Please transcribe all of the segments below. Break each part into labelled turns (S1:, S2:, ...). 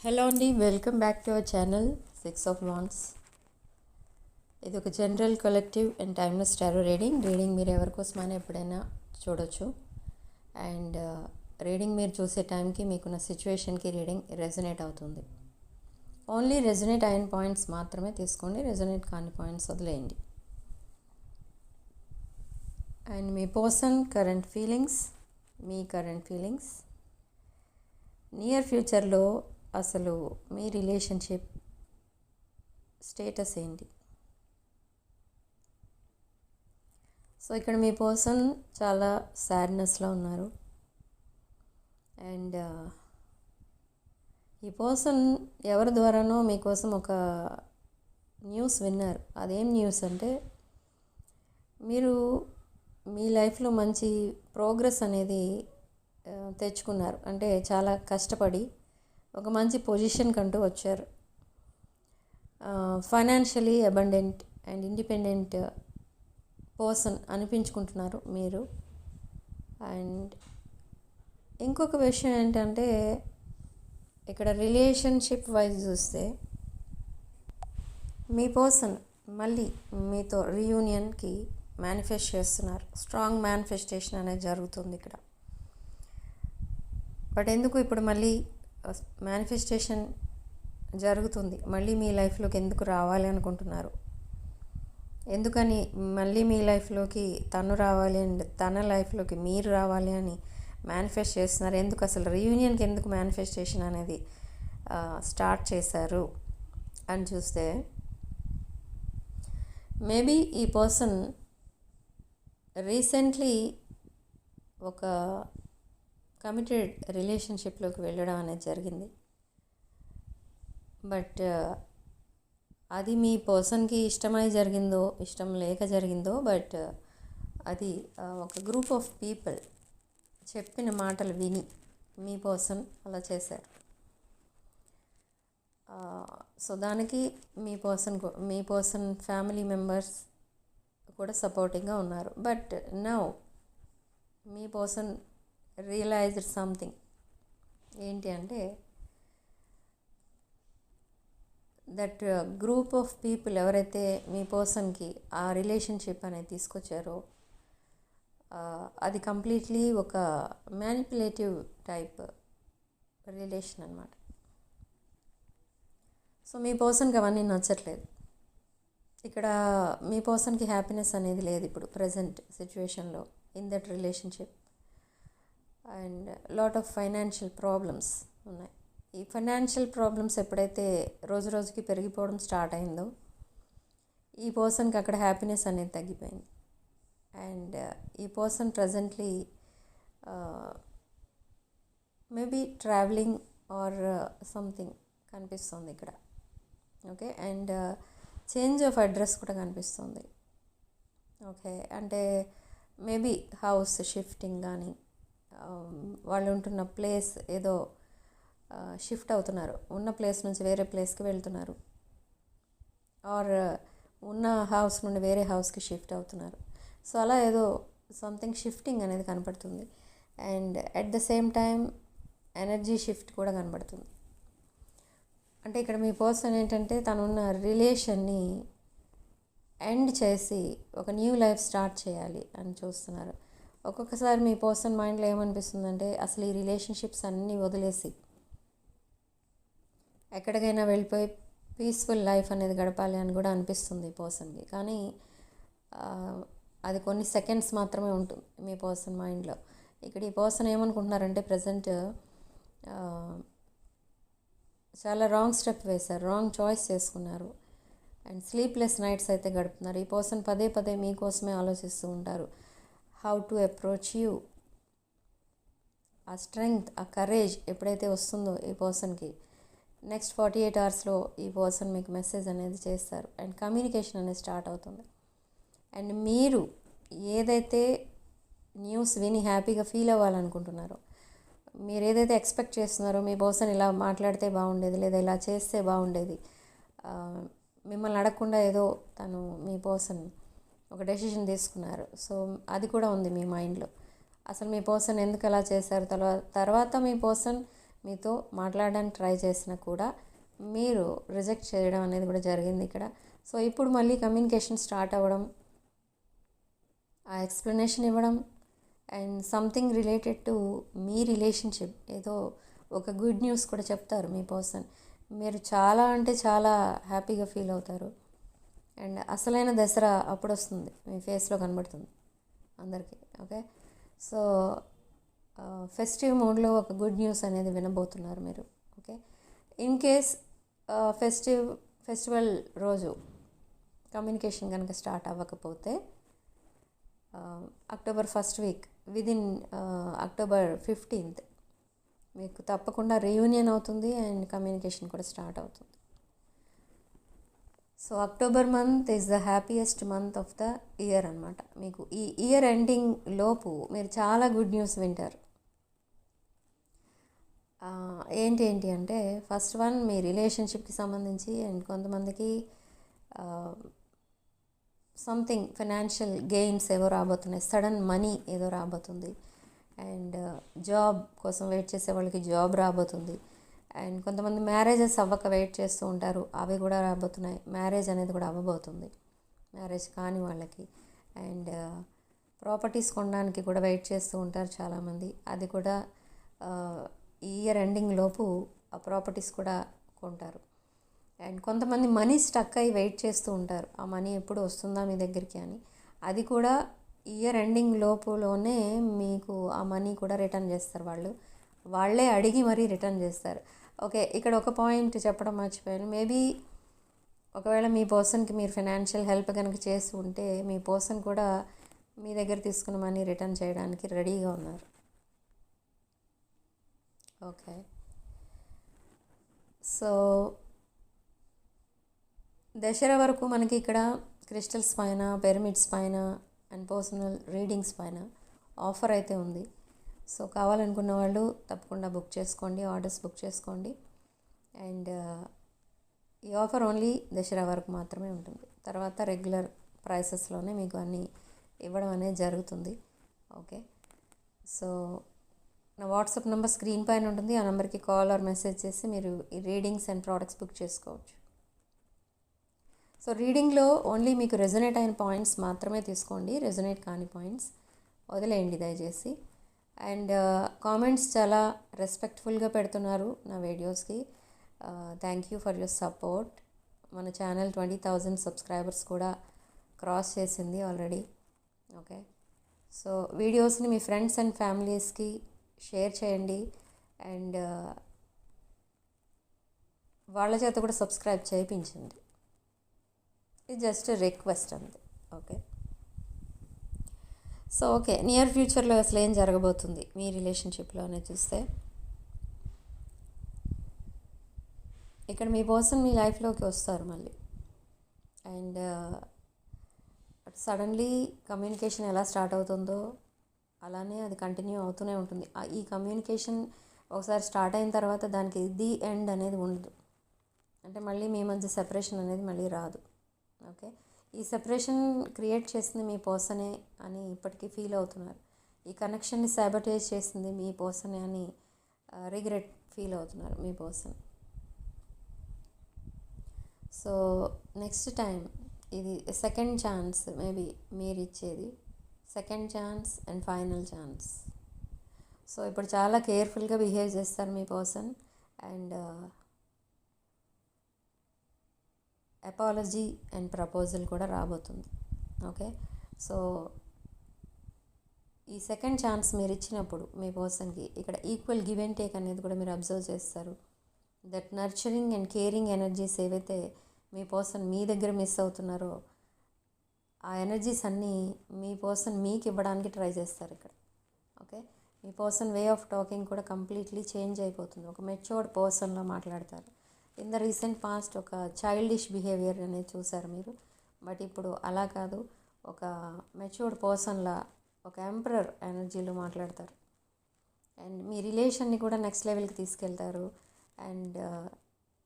S1: Hello అండి, welcome back to our channel 6 of Wands. ఇది ఒక general collective and timeless tarot reading మీరు ఎవరి కోసమైనా ఎప్పుడైనా చూడొచ్చు. అండ్ రీడింగ్ మీరు చూసే టైంకి మీకున్న సిచ్యువేషన్కి రీడింగ్ రెజొనేట్ అవుతుంది. ఓన్లీ రెజొనేట్ అయిన పాయింట్స్ మాత్రమే తీసుకోండి, రెజొనేట్ కాని పాయింట్స్ వదిలేయండి. And me person current feelings, me current feelings, near ఫ్యూచర్లో అసలు మీ రిలేషన్షిప్ స్టేటస్ ఏంటి? సో ఇక్కడ మీ పర్సన్ చాలా సాడ్నెస్లో ఉన్నారు. అండ్ ఈ పర్సన్ ఎవరి ద్వారానో మీకోసం ఒక న్యూస్ విన్నారు. అదేం న్యూస్ అంటే, మీరు మీ లైఫ్లో మంచి ప్రోగ్రెస్ అనేది తెచ్చుకున్నారు. అంటే చాలా కష్టపడి ఒక మంచి పొజిషన్ కంటూ వచ్చారు. Financially abundant and independent person అనిపించుకుంటున్నారు మీరు. అండ్ ఇంకొక విషయం ఏంటంటే, ఇక్కడ రిలేషన్షిప్ వైజ్ చూస్తే మీ పర్సన్ మళ్ళీ మీతో రీయూనియన్కి మేనిఫెస్ట్ చేస్తున్నారు. స్ట్రాంగ్ మేనిఫెస్టేషన్ అనేది జరుగుతుంది ఇక్కడ. బట్ ఎందుకు ఇప్పుడు మళ్ళీ మేనిఫెస్టేషన్ జరుగుతుంది, మళ్ళీ మీ లైఫ్లోకి ఎందుకు రావాలి అనుకుంటున్నారు? ఎందుకని మళ్ళీ మీ లైఫ్లోకి తను రావాలి అండ్ తన లైఫ్లోకి మీరు రావాలి అని మేనిఫెస్ట్ చేస్తున్నారు? ఎందుకు అసలు రీయూనియన్కి ఎందుకు మేనిఫెస్టేషన్ అనేది స్టార్ట్ చేశారు అని చూస్తే, మేబీ ఈ పర్సన్ రీసెంట్లీ ఒక కమిటెడ్ రిలేషన్షిప్లోకి వెళ్ళడం అనేది జరిగింది. బట్ అది మీ పర్సన్కి ఇష్టమై జరిగిందో ఇష్టం లేక జరిగిందో, బట్ అది ఒక గ్రూప్ ఆఫ్ పీపుల్ చెప్పిన మాటలు విని మీ పర్సన్ అలా చేశారు. సో దానికి మీ పర్సన్ ఫ్యామిలీ మెంబర్స్ కూడా సపోర్టింగ్గా ఉన్నారు. But now me person realized something. ఏంటి అంటే, దట్ గ్రూప్ ఆఫ్ పీపుల్ ఎవరైతే మీ పర్సన్కి ఆ రిలేషన్షిప్ అనేది తీసుకొచ్చారో, అది కంప్లీట్లీ ఒక మ్యానిపులేటివ్ టైప్ రిలేషన్ అన్నమాట. సో మీ పర్సన్కి అవన్నీ నచ్చట్లేదు. ఇక్కడ మీ పర్సన్కి హ్యాపీనెస్ అనేది లేదు ఇప్పుడు ప్రజెంట్ సిచ్యువేషన్లో in that relationship. And lot of financial problems ఉన్నాయి. ఈ ఫైనాన్షియల్ ప్రాబ్లమ్స్ ఎప్పుడైతే రోజు రోజుకి పెరిగిపోవడం స్టార్ట్ అయిందో, ఈ పర్సన్కి అక్కడ హ్యాపీనెస్ అనేది తగ్గిపోయింది. అండ్ ఈ person presently maybe travelling or something కనిపిస్తుంది ఇక్కడ. Okay. And change of address కూడా కనిపిస్తుంది. ఓకే. అంటే మేబీ హౌస్ షిఫ్టింగ్ కానీ, వాళ్ళు ఉంటున్న ప్లేస్ ఏదో షిఫ్ట్ అవుతున్నారు, ఉన్న ప్లేస్ నుంచి వేరే ప్లేస్కి వెళ్తున్నారు, ఆర్ ఉన్న హౌస్ నుండి వేరే హౌస్కి షిఫ్ట్ అవుతున్నారు. సో అలా ఏదో సంథింగ్ షిఫ్టింగ్ అనేది కనపడుతుంది. And at the same time energy shift కూడా కనబడుతుంది. అంటే ఇక్కడ మీ పర్సన్ ఏంటంటే, తనున్న రిలేషన్ని ఎండ్ చేసి ఒక న్యూ లైఫ్ స్టార్ట్ చేయాలి అని చూస్తున్నారు. ఒక్కొక్కసారి మీ పర్సన్ మైండ్లో ఏమనిపిస్తుందంటే, అసలు ఈ రిలేషన్షిప్స్ అన్నీ వదిలేసి ఎక్కడికైనా వెళ్ళిపోయి పీస్ఫుల్ లైఫ్ అనేది గడపాలి అని కూడా అనిపిస్తుంది ఈ పర్సన్కి. కానీ అది కొన్ని సెకండ్స్ మాత్రమే ఉంటుంది మీ పర్సన్ మైండ్లో. ఇక్కడ ఈ పర్సన్ ఏమనుకుంటున్నారంటే, ప్రజెంట్ చాలా రాంగ్ స్టెప్ వేశారు, రాంగ్ చాయిస్ చేసుకున్నారు. అండ్ స్లీప్లెస్ నైట్స్ అయితే గడుపుతున్నారు. ఈ పర్సన్ పదే పదే మీకోసమే ఆలోచిస్తూ ఉంటారు. How to approach you. ఆ స్ట్రెంగ్త్, ఆ కరేజ్ ఎప్పుడైతే వస్తుందో ఈ పర్సన్కి, నెక్స్ట్ 48 అవర్స్లో ఈ పర్సన్ మీకు మెసేజ్ అనేది చేస్తారు. అండ్ కమ్యూనికేషన్ అనేది స్టార్ట్ అవుతుంది. అండ్ మీరు ఏదైతే న్యూస్ విని హ్యాపీగా ఫీల్ అవ్వాలనుకుంటున్నారో, మీరు ఏదైతే ఎక్స్పెక్ట్ చేస్తున్నారో, మీ పర్సన్ ఇలా మాట్లాడితే బాగుండేది, లేదా ఇలా చేస్తే బాగుండేది, మిమ్మల్ని అడగకుండా ఏదో తను మీ పర్సన్ ఒక డెసిషన్ తీసుకున్నారు. సో అది కూడా ఉంది మీ మైండ్లో. అసలు మీ పర్సన్ ఎందుకు అలా చేశారు, తర్వాత మీ పర్సన్ మీతో మాట్లాడడానికి ట్రై చేసినా కూడా మీరు రిజెక్ట్ చేయడం అనేది కూడా జరిగింది ఇక్కడ. సో ఇప్పుడు మళ్ళీ కమ్యూనికేషన్ స్టార్ట్ అవ్వడం, ఆ ఎక్స్ప్లెనేషన్ ఇవ్వడం and something related to me relationship, ఏదో ఒక గుడ్ న్యూస్ కూడా చెప్తారు మీ పర్సన్. మీరు చాలా అంటే చాలా హ్యాపీగా ఫీల్ అవుతారు. అండ్ అసలైన దసరా అప్పుడు వస్తుంది, మీ ఫేస్లో కనబడుతుంది అందరికీ. ఓకే, సో ఫెస్టివ్ మోడ్లో ఒక గుడ్ న్యూస్ అనేది వినబోతున్నారు మీరు. ఓకే, ఇన్ కేస్ ఫెస్టివల్ రోజు కమ్యూనికేషన్ కనుక స్టార్ట్ అవ్వకపోతే October 1st week within October 15th మీకు తప్పకుండా రీయూనియన్ అవుతుంది అండ్ కమ్యూనికేషన్ కూడా స్టార్ట్ అవుతుంది. So October month is the happiest month of the year అనమాట. మీకు ఈ ఇయర్ ఎండింగ్ లోపు మీరు చాలా గుడ్ న్యూస్ వింటారు. ఏంటి అంటే ఫస్ట్ వన్ మీ రిలేషన్షిప్కి సంబంధించి అండ్ కొంతమందికి సంథింగ్ ఫైనాన్షియల్ గెయిన్స్ ఏవో రాబోతున్నాయి, సడన్ మనీ ఏదో రాబోతుంది. అండ్ జాబ్ కోసం వెయిట్ చేసే వాళ్ళకి జాబ్ రాబోతుంది. అండ్ కొంతమంది మ్యారేజెస్ అవ్వక వెయిట్ చేస్తూ ఉంటారు, అవి కూడా రాబోతున్నాయి. మ్యారేజ్ అనేది కూడా అవ్వబోతుంది మ్యారేజ్ కాని వాళ్ళకి. అండ్ ప్రాపర్టీస్ కొనడానికి కూడా వెయిట్ చేస్తూ ఉంటారు చాలామంది, అది కూడా ఈ ఇయర్ ఎండింగ్ లోపు ఆ ప్రాపర్టీస్ కూడా కొంటారు. అండ్ కొంతమంది మనీ స్టక్ అయ్యి వెయిట్ చేస్తూ ఉంటారు, ఆ మనీ ఎప్పుడు వస్తుందా మీ దగ్గరికి అని. అది కూడా ఇయర్ ఎండింగ్ లోపులోనే మీకు ఆ మనీ కూడా రిటర్న్ చేస్తారు, వాళ్ళే అడిగి మరీ రిటర్న్ చేస్తారు. ఓకే, ఇక్కడ ఒక పాయింట్ చెప్పడం మర్చిపోయాను. మేబీ ఒకవేళ మీ పర్సన్కి మీరు ఫైనాన్షియల్ హెల్ప్ కనుక చేస్తూ ఉంటే మీ పర్సన్ కూడా మీ దగ్గర తీసుకున్న మనీ రిటర్న్ చేయడానికి రెడీగా ఉన్నారు. ఓకే, సో దసరా వరకు మనకి ఇక్కడ క్రిస్టల్స్ పైన, పిరమిడ్స్ పైన అండ్ పర్సనల్ రీడింగ్స్ పైన ఆఫర్ అయితే ఉంది. సో కావాలనుకున్న వాళ్ళు తప్పకుండా బుక్ చేసుకోండి, ఆర్డర్స్ బుక్ చేసుకోండి. అండ్ ఈ ఆఫర్ ఓన్లీ దసరా వరకు మాత్రమే ఉంటుంది, తర్వాత రెగ్యులర్ ప్రైసెస్లోనే మీకు అన్నీ ఇవ్వడం అనేది జరుగుతుంది. ఓకే, సో నా వాట్సాప్ నెంబర్ స్క్రీన్ పైన ఉంటుంది, ఆ నెంబర్కి కాల్ ఆర్ మెసేజ్ చేసి మీరు ఈ రీడింగ్స్ అండ్ ప్రోడక్ట్స్ బుక్ చేసుకోవచ్చు. సో రీడింగ్లో ఓన్లీ మీకు రెజొనేట్ అయిన పాయింట్స్ మాత్రమే తీసుకోండి, రెజొనేట్ కాని పాయింట్స్ వదిలేయండి దయచేసి. అండ్ కామెంట్స్ చాలా రెస్పెక్ట్ఫుల్గా పెడుతున్నారు నా వీడియోస్కి. Thank you for your support. మన ఛానల్ 20,000 సబ్స్క్రైబర్స్ కూడా క్రాస్ చేసింది ఆల్రెడీ. ఓకే, సో వీడియోస్ని మీ ఫ్రెండ్స్ అండ్ ఫ్యామిలీస్కి షేర్ చేయండి. అండ్ వాళ్ళ చేత కూడా సబ్స్క్రైబ్ చేయించండి, ఇది జస్ట్ రిక్వెస్ట్ అంతే. ఓకే, సో ఓకే, నియర్ ఫ్యూచర్లో అసలు ఏం జరగబోతుంది మీ రిలేషన్షిప్లో అనేది చూస్తే, ఇక్కడ మీ పర్సన్ మీ లైఫ్లోకి వస్తారు మళ్ళీ. అండ్ సడన్లీ కమ్యూనికేషన్ ఎలా స్టార్ట్ అవుతుందో అలానే అది కంటిన్యూ అవుతూనే ఉంటుంది. ఈ కమ్యూనికేషన్ ఒకసారి స్టార్ట్ అయిన తర్వాత దానికి ది ఎండ్ అనేది ఉండదు, అంటే మళ్ళీ మీ మధ్య సెపరేషన్ అనేది మళ్ళీ రాదు. ఓకే, ఈ సెపరేషన్ క్రియేట్ చేసింది మీ పర్సనే అని ఇప్పటికీ ఫీల్ అవుతున్నారు. ఈ కనెక్షన్ని సాబోటేజ్ చేసింది మీ పర్సనే అని రిగ్రెట్ ఫీల్ అవుతున్నారు మీ పర్సన్. సో నెక్స్ట్ టైం ఇది సెకండ్ ఛాన్స్, మేబీ మీరు ఇచ్చేది second chance and final chance. So ఇప్పుడు చాలా కేర్ఫుల్గా బిహేవ్ చేస్తారు మీ person. And apology and proposal కూడా రాబోతుంది. ఓకే, సో ఈ సెకండ్ ఛాన్స్ మీరు ఇచ్చినప్పుడు మీ పర్సన్కి ఇక్కడ ఈక్వల్ గివ్ అండ్ టేక్ అనేది కూడా మీరు అబ్జర్వ్ చేస్తారు. That nurturing and caring energies ఏవైతే మీ పర్సన్ మీ దగ్గర మిస్ అవుతున్నారో ఆ ఎనర్జీస్ అన్నీ మీ పర్సన్ మీకు ఇవ్వడానికి ట్రై చేస్తారు ఇక్కడ. Okay, me person way of talking కూడా కంప్లీట్లీ చేంజ్ అయిపోతుంది, ఒక మెచ్యూర్డ్ పర్సన్లో మాట్లాడతారు. ఇన్ ద రీసెంట్ పాస్ట్ ఒక చైల్డిష్ బిహేవియర్ అనేది చూసారు మీరు, బట్ ఇప్పుడు అలా కాదు, ఒక మెచ్యూర్డ్ పర్సన్లా ఒక ఎంపరర్ ఎనర్జీలో మాట్లాడతారు. అండ్ మీ రిలేషన్ని కూడా నెక్స్ట్ లెవెల్కి తీసుకెళ్తారు. And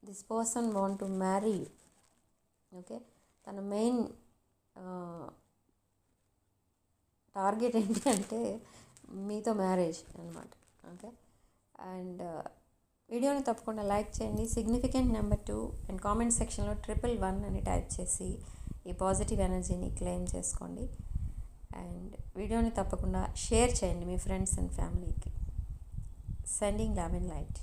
S1: this person want to marry you. Okay, తన మెయిన్ టార్గెట్ ఏంటి అంటే మీతో మ్యారేజ్ అనమాట. ఓకే, అండ్ వీడియోని తప్పకుండా లైక్ చేయండి. సిగ్నిఫికెంట్ నెంబర్ 2 అండ్ కామెంట్ సెక్షన్లో 111 అని టైప్ చేసి ఈ పాజిటివ్ ఎనర్జీని క్లెయిమ్ చేసుకోండి. అండ్ వీడియోని తప్పకుండా షేర్ చేయండి మీ ఫ్రెండ్స్ అండ్ ఫ్యామిలీకి. Sending love and light.